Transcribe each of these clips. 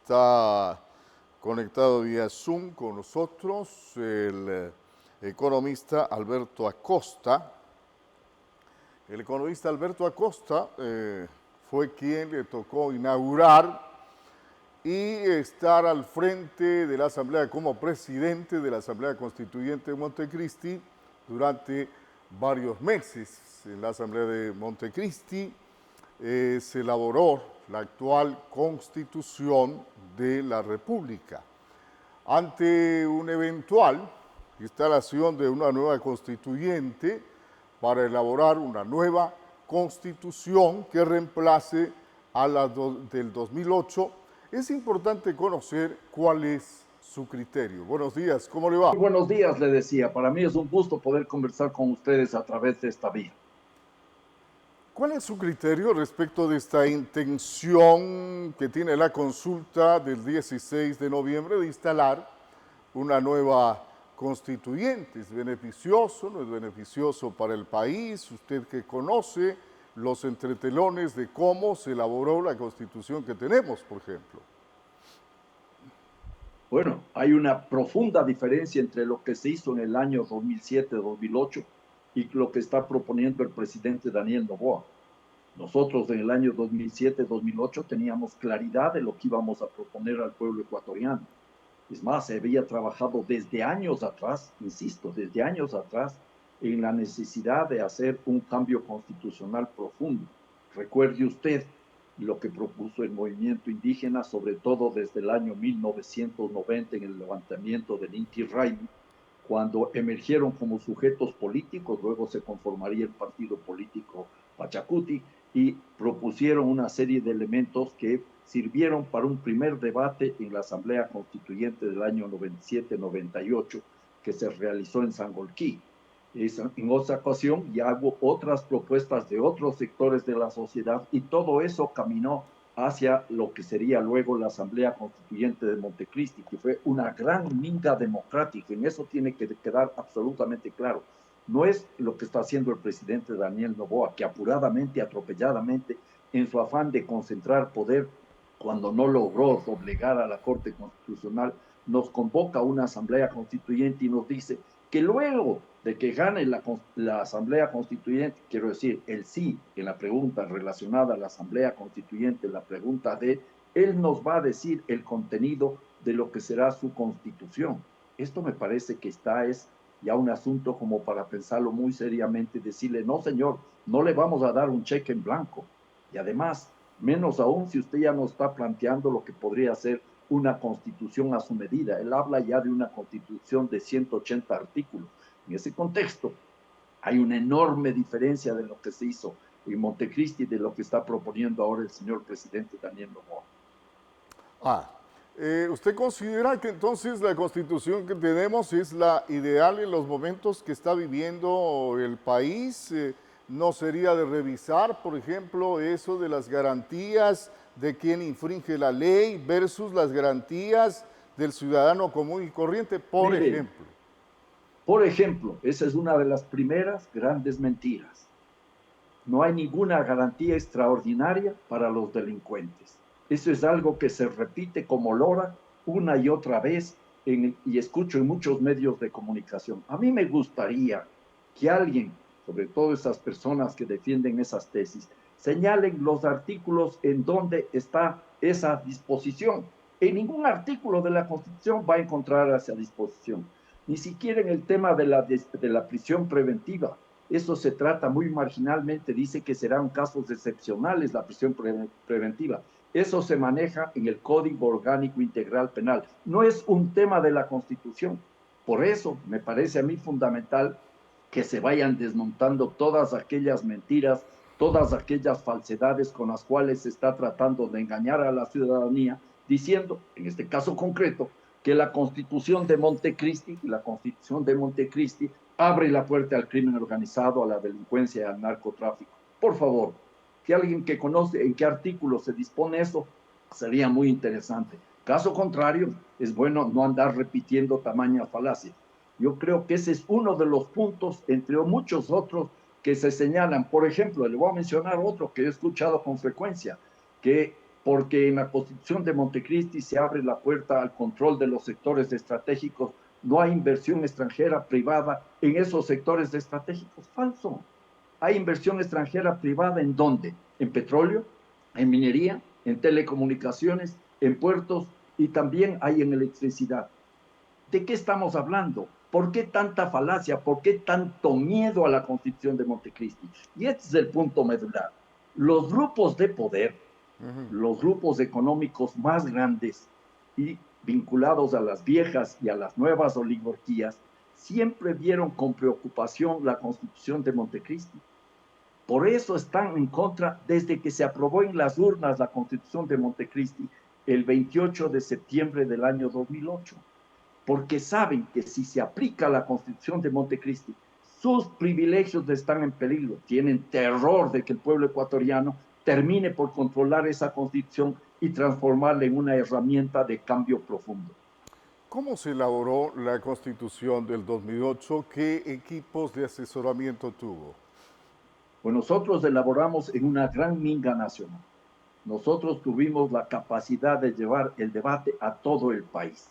Está conectado vía Zoom con nosotros el economista Alberto Acosta. El economista Alberto Acosta fue quien le tocó inaugurar y estar al frente de la Asamblea como presidente de la Asamblea Constituyente de Montecristi durante varios meses. En la Asamblea de Montecristi se elaboró la actual Constitución de la República. Ante una eventual instalación de una nueva constituyente para elaborar una nueva constitución que reemplace a la del 2008, es importante conocer cuál es su criterio. Buenos días, ¿cómo le va? Muy buenos días, le decía. Para mí es un gusto poder conversar con ustedes a través de esta vía. ¿Cuál es su criterio respecto de esta intención que tiene la consulta del 16 de noviembre de instalar una nueva constituyente? ¿Es beneficioso? ¿No es beneficioso para el país? Usted que conoce los entretelones de cómo se elaboró la constitución que tenemos, por ejemplo. Bueno, hay una profunda diferencia entre lo que se hizo en el año 2007-2008 y lo que está proponiendo el presidente Daniel Noboa. Nosotros en el año 2007-2008 teníamos claridad de lo que íbamos a proponer al pueblo ecuatoriano. Es más, se había trabajado desde años atrás, insisto, desde años atrás, en la necesidad de hacer un cambio constitucional profundo. Recuerde usted lo que propuso el movimiento indígena, sobre todo desde el año 1990 en el levantamiento del Inti Raymi, cuando emergieron como sujetos políticos, luego se conformaría el partido político Pachacuti, y propusieron una serie de elementos que sirvieron para un primer debate en la Asamblea Constituyente del año 97-98 que se realizó en Sangolquí. En otra ocasión ya hubo otras propuestas de otros sectores de la sociedad y todo eso caminó hacia lo que sería luego la Asamblea Constituyente de Montecristi, que fue una gran minga democrática. En eso tiene que quedar absolutamente claro. No es lo que está haciendo el presidente Daniel Noboa, que apuradamente, atropelladamente, en su afán de concentrar poder, cuando no logró doblegar a la Corte Constitucional, nos convoca a una Asamblea Constituyente y nos dice que luego de que gane la Asamblea Constituyente, quiero decir, el sí en la pregunta relacionada a la Asamblea Constituyente, la pregunta de, él nos va a decir el contenido de lo que será su constitución. Esto me parece que es ya un asunto como para pensarlo muy seriamente, decirle, no señor, no le vamos a dar un cheque en blanco. Y además, menos aún si usted ya nos está planteando lo que podría ser una constitución a su medida. Él habla ya de una constitución de 180 artículos. En ese contexto, hay una enorme diferencia de lo que se hizo en Montecristi y de lo que está proponiendo ahora el señor presidente Daniel Noboa. ¿Usted considera que entonces la constitución que tenemos es la ideal en los momentos que está viviendo el país? ¿No sería de revisar, por ejemplo, eso de las garantías de quien infringe la ley versus las garantías del ciudadano común y corriente, por Mire, ejemplo? por ejemplo, esa es una de las primeras grandes mentiras. No hay ninguna garantía extraordinaria para los delincuentes. Eso es algo que se repite como lora una y otra vez y escucho en muchos medios de comunicación. A mí me gustaría que alguien, sobre todo esas personas que defienden esas tesis, señalen los artículos en donde está esa disposición. En ningún artículo de la Constitución va a encontrar esa disposición, ni siquiera en el tema de la prisión preventiva. Eso se trata muy marginalmente, dice que serán casos excepcionales la prisión preventiva. Eso se maneja en el Código Orgánico Integral Penal. No es un tema de la Constitución. Por eso me parece a mí fundamental que se vayan desmontando todas aquellas mentiras, todas aquellas falsedades con las cuales se está tratando de engañar a la ciudadanía, diciendo, en este caso concreto, que la Constitución de Montecristi abre la puerta al crimen organizado, a la delincuencia y al narcotráfico. Por favor, si alguien que conoce en qué artículo se dispone eso, sería muy interesante. Caso contrario, es bueno no andar repitiendo tamaña falacia. Yo creo que ese es uno de los puntos, entre muchos otros, que se señalan. Por ejemplo, le voy a mencionar otro que he escuchado con frecuencia, que porque en la Constitución de Montecristi se abre la puerta al control de los sectores estratégicos. No hay inversión extranjera privada en esos sectores estratégicos. Falso. Hay inversión extranjera privada ¿en dónde? En petróleo, en minería, en telecomunicaciones, en puertos y también hay en electricidad. ¿De qué estamos hablando? ¿Por qué tanta falacia? ¿Por qué tanto miedo a la Constitución de Montecristi? Y este es el punto medular. Los grupos de poder, los grupos económicos más grandes y vinculados a las viejas y a las nuevas oligarquías, siempre vieron con preocupación la Constitución de Montecristi. Por eso están en contra desde que se aprobó en las urnas la Constitución de Montecristi el 28 de septiembre del año 2008, porque saben que si se aplica la Constitución de Montecristi, sus privilegios están en peligro. Tienen terror de que el pueblo ecuatoriano termine por controlar esa Constitución y transformarla en una herramienta de cambio profundo. ¿Cómo se elaboró la Constitución del 2008? ¿Qué equipos de asesoramiento tuvo? Pues nosotros elaboramos en una gran minga nacional. Nosotros tuvimos la capacidad de llevar el debate a todo el país.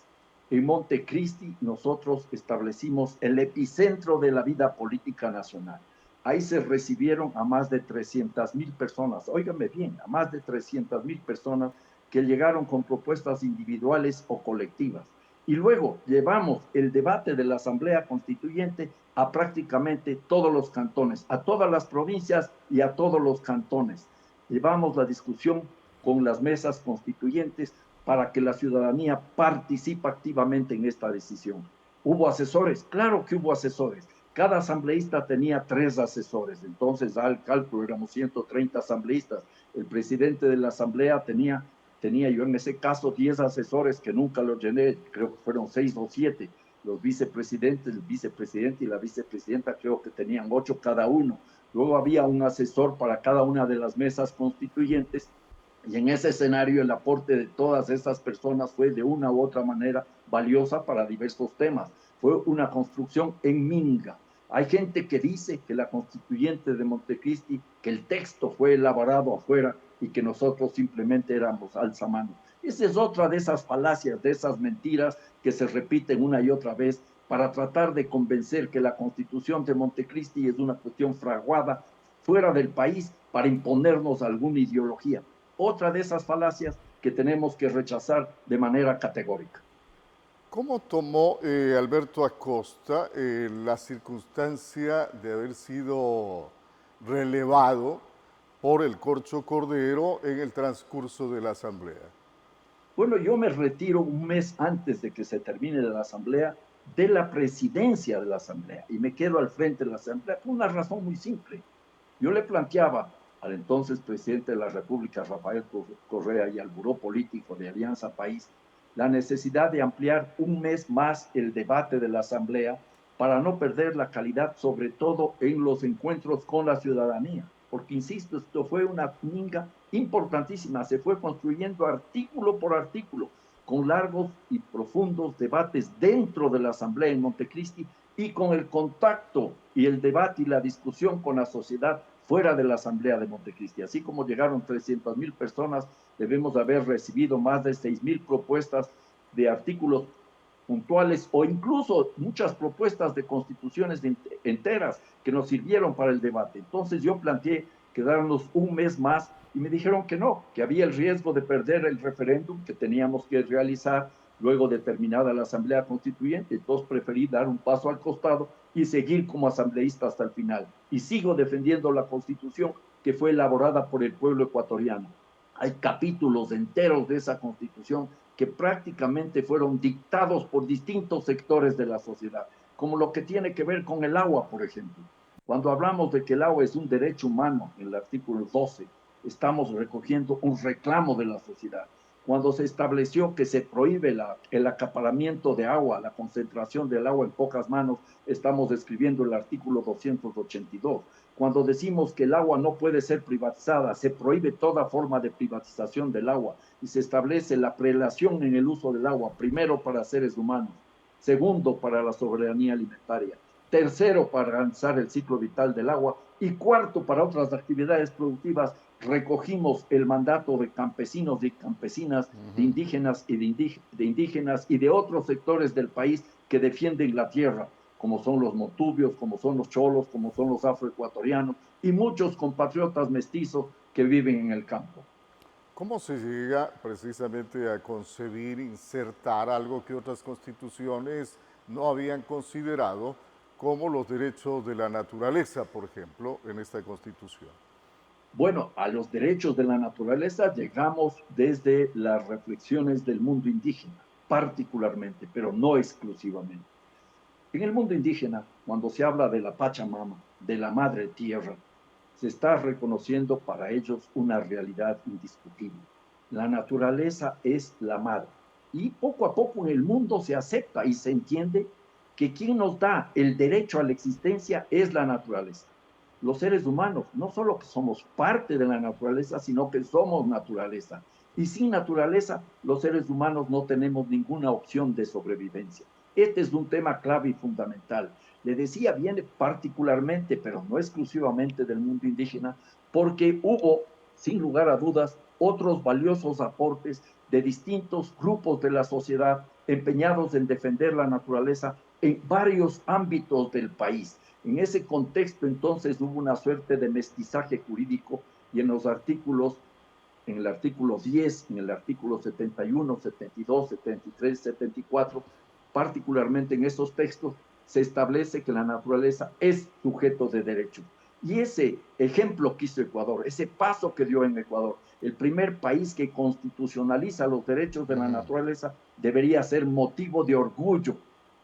En Montecristi nosotros establecimos el epicentro de la vida política nacional. Ahí se recibieron a más de 300,000 personas, óigame bien, a más de 300,000 personas que llegaron con propuestas individuales o colectivas. Y luego llevamos el debate de la Asamblea Constituyente a prácticamente todos los cantones, a todas las provincias y a todos los cantones. Llevamos la discusión con las mesas constituyentes para que la ciudadanía participe activamente en esta decisión. ¿Hubo asesores? Claro que hubo asesores. Cada asambleísta tenía 3 asesores, entonces al cálculo éramos 130 asambleístas. El presidente de la asamblea tenía yo en ese caso 10 asesores que nunca los llené, creo que fueron 6 o 7. Los vicepresidentes, el vicepresidente y la vicepresidenta creo que tenían 8 cada uno. Luego había un asesor para cada una de las mesas constituyentes y en ese escenario el aporte de todas esas personas fue de una u otra manera valiosa para diversos temas. Fue una construcción en minga. Hay gente que dice que la constituyente de Montecristi, que el texto fue elaborado afuera y que nosotros simplemente éramos alzamanos. Esa es otra de esas falacias, de esas mentiras que se repiten una y otra vez para tratar de convencer que la Constitución de Montecristi es una cuestión fraguada fuera del país para imponernos alguna ideología. Otra de esas falacias que tenemos que rechazar de manera categórica. ¿Cómo tomó Alberto Acosta la circunstancia de haber sido relevado por el Corcho Cordero en el transcurso de la Asamblea? Bueno, yo me retiro un mes antes de que se termine la Asamblea de la presidencia de la Asamblea y me quedo al frente de la Asamblea por una razón muy simple. Yo le planteaba al entonces presidente de la República, Rafael Correa, y al Buró Político de Alianza País, la necesidad de ampliar un mes más el debate de la Asamblea para no perder la calidad, sobre todo en los encuentros con la ciudadanía. Porque, insisto, esto fue una minga importantísima, se fue construyendo artículo por artículo, con largos y profundos debates dentro de la Asamblea en Montecristi y con el contacto y el debate y la discusión con la sociedad fuera de la Asamblea de Montecristi. Así como llegaron 300,000 personas, debemos haber recibido más de 6,000 propuestas de artículos puntuales o incluso muchas propuestas de constituciones enteras que nos sirvieron para el debate. Entonces yo planteé quedarnos un mes más y me dijeron que no, que había el riesgo de perder el referéndum que teníamos que realizar luego de terminada la Asamblea Constituyente. Entonces preferí dar un paso al costado y seguir como asambleísta hasta el final. Y sigo defendiendo la Constitución que fue elaborada por el pueblo ecuatoriano. Hay capítulos enteros de esa Constitución que prácticamente fueron dictados por distintos sectores de la sociedad, como lo que tiene que ver con el agua, por ejemplo. Cuando hablamos de que el agua es un derecho humano, en el artículo 12, estamos recogiendo un reclamo de la sociedad. Cuando se estableció que se prohíbe el acaparamiento de agua, la concentración del agua en pocas manos, estamos escribiendo el artículo 282. Cuando decimos que el agua no puede ser privatizada, se prohíbe toda forma de privatización del agua y se establece la prelación en el uso del agua, primero para seres humanos, segundo para la soberanía alimentaria, tercero para garantizar el ciclo vital del agua y cuarto para otras actividades productivas. recogimos el mandato de campesinos y campesinas, de indígenas y de indígenas y de otros sectores del país que defienden la tierra, como son los motubios, como son los cholos, como son los afroecuatorianos y muchos compatriotas mestizos que viven en el campo. ¿Cómo se llega precisamente a concebir, insertar algo que otras constituciones no habían considerado, como los derechos de la naturaleza, por ejemplo, en esta constitución? Bueno, a los derechos de la naturaleza llegamos desde las reflexiones del mundo indígena, particularmente, pero no exclusivamente. En el mundo indígena, cuando se habla de la Pachamama, de la madre tierra, se está reconociendo para ellos una realidad indiscutible. La naturaleza es la madre. Y poco a poco en el mundo se acepta y se entiende que quien nos da el derecho a la existencia es la naturaleza. Los seres humanos no solo que somos parte de la naturaleza, sino que somos naturaleza. Y sin naturaleza, los seres humanos no tenemos ninguna opción de sobrevivencia. Este es un tema clave y fundamental. Le decía, viene particularmente, pero no exclusivamente del mundo indígena, porque hubo, sin lugar a dudas, otros valiosos aportes de distintos grupos de la sociedad empeñados en defender la naturaleza en varios ámbitos del país. En ese contexto, entonces, hubo una suerte de mestizaje jurídico y en los artículos, en el artículo 10, en el artículo 71, 72, 73, 74, particularmente en esos textos, se establece que la naturaleza es sujeto de derechos. Y ese ejemplo que hizo Ecuador, ese paso que dio en Ecuador, el primer país que constitucionaliza los derechos de la naturaleza, debería ser motivo de orgullo,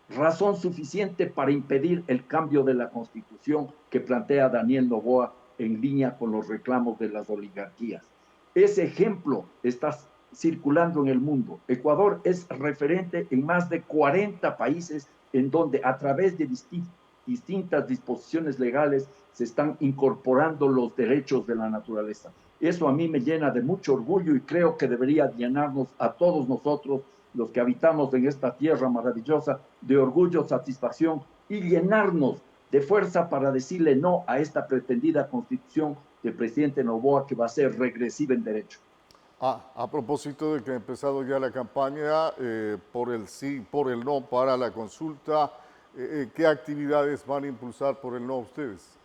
razón suficiente para impedir el cambio de la constitución que plantea Daniel Noboa en línea con los reclamos de las oligarquías. Ese ejemplo está circulando en el mundo. Ecuador es referente en más de 40 países en donde a través de distintas disposiciones legales se están incorporando los derechos de la naturaleza. Eso a mí me llena de mucho orgullo y creo que debería llenarnos a todos nosotros, los que habitamos en esta tierra maravillosa, de orgullo, satisfacción y llenarnos de fuerza para decirle no a esta pretendida constitución del presidente Noboa que va a ser regresiva en derecho. A propósito de que ha empezado ya la campaña por el sí, por el no para la consulta, ¿qué actividades van a impulsar por el no ustedes?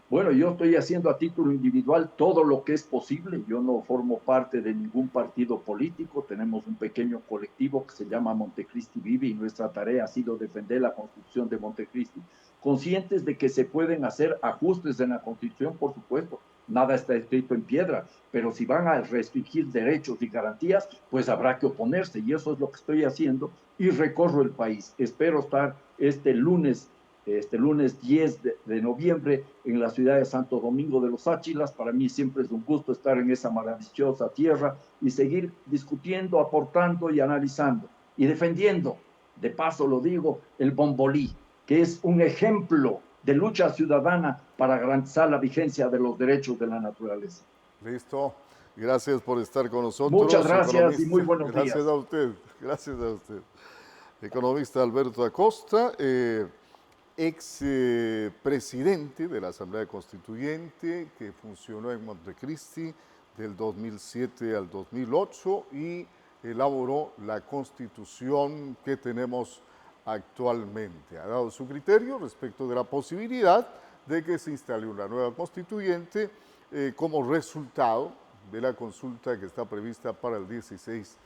Bueno, yo estoy haciendo a título individual todo lo que es posible. Yo no formo parte de ningún partido político. Tenemos un pequeño colectivo que se llama Montecristi Vive y nuestra tarea ha sido defender la constitución de Montecristi. Conscientes de que se pueden hacer ajustes en la constitución, por supuesto. Nada está escrito en piedra, pero si van a restringir derechos y garantías, pues habrá que oponerse. Y eso es lo que estoy haciendo y recorro el país. Espero estar este lunes 10 de noviembre en la ciudad de Santo Domingo de los Áchilas. Para mí siempre es un gusto estar en esa maravillosa tierra y seguir discutiendo, aportando y analizando y defendiendo, de paso lo digo, el Bombolí, que es un ejemplo de lucha ciudadana para garantizar la vigencia de los derechos de la naturaleza. Listo. Gracias por estar con Muchas nosotros, gracias y muy economista. buenos Gracias días. a usted. Gracias a usted. Economista Alberto Acosta, ex presidente de la Asamblea Constituyente, que funcionó en Montecristi del 2007 al 2008 y elaboró la constitución que tenemos actualmente. Ha dado su criterio respecto de la posibilidad de que se instale una nueva constituyente como resultado de la consulta que está prevista para el 16